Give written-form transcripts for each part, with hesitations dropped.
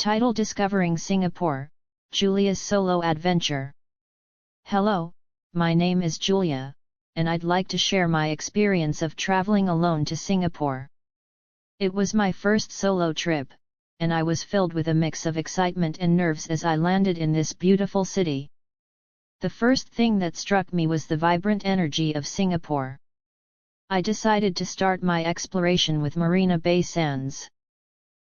Title: Discovering Singapore, Julia's Solo Adventure. Hello, my name is Julia, and I'd like to share my experience of traveling alone to Singapore. It was my first solo trip, and I was filled with a mix of excitement and nerves as I landed in this beautiful city. The first thing that struck me was the vibrant energy of Singapore. I decided to start my exploration with Marina Bay Sands.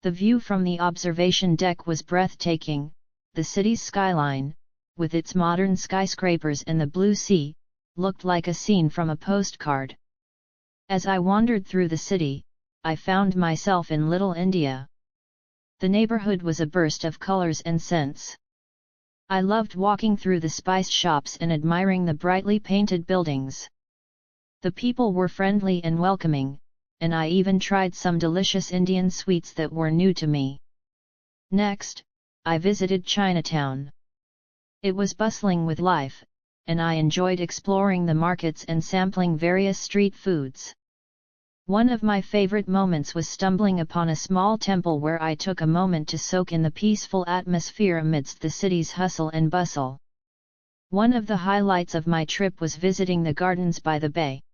The view from the observation deck was breathtaking. The city's skyline, with its modern skyscrapers and the blue sea, looked like a scene from a postcard. As I wandered through the city, I found myself in Little India. The neighborhood was a burst of colors and scents. I loved walking through the spice shops and admiring the brightly painted buildings. The people were friendly and welcoming, and I even tried some delicious Indian sweets that were new to me. Next, I visited Chinatown. It was bustling with life, and I enjoyed exploring the markets and sampling various street foods. One of my favorite moments was stumbling upon a small temple where I took a moment to soak in the peaceful atmosphere amidst the city's hustle and bustle. One of the highlights of my trip was visiting the gardens by the bay.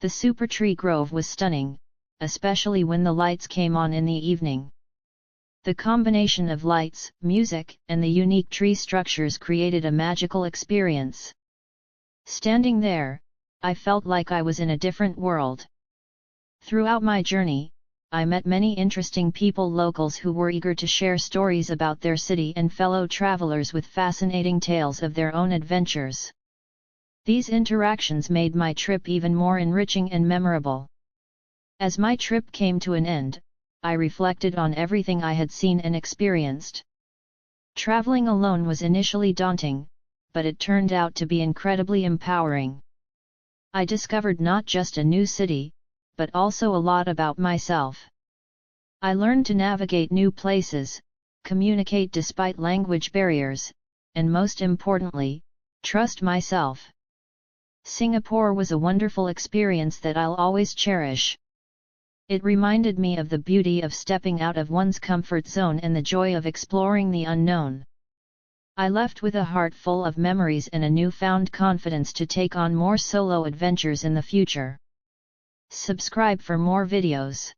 The super tree grove was stunning, especially when the lights came on in the evening. The combination of lights, music, and the unique tree structures created a magical experience. Standing there, I felt like I was in a different world. Throughout my journey, I met many interesting people, locals who were eager to share stories about their city, and fellow travelers with fascinating tales of their own adventures. These interactions made my trip even more enriching and memorable. As my trip came to an end, I reflected on everything I had seen and experienced. Traveling alone was initially daunting, but it turned out to be incredibly empowering. I discovered not just a new city, but also a lot about myself. I learned to navigate new places, communicate despite language barriers, and most importantly, trust myself. Singapore was a wonderful experience that I'll always cherish. It reminded me of the beauty of stepping out of one's comfort zone and the joy of exploring the unknown. I left with a heart full of memories and a newfound confidence to take on more solo adventures in the future. Subscribe for more videos.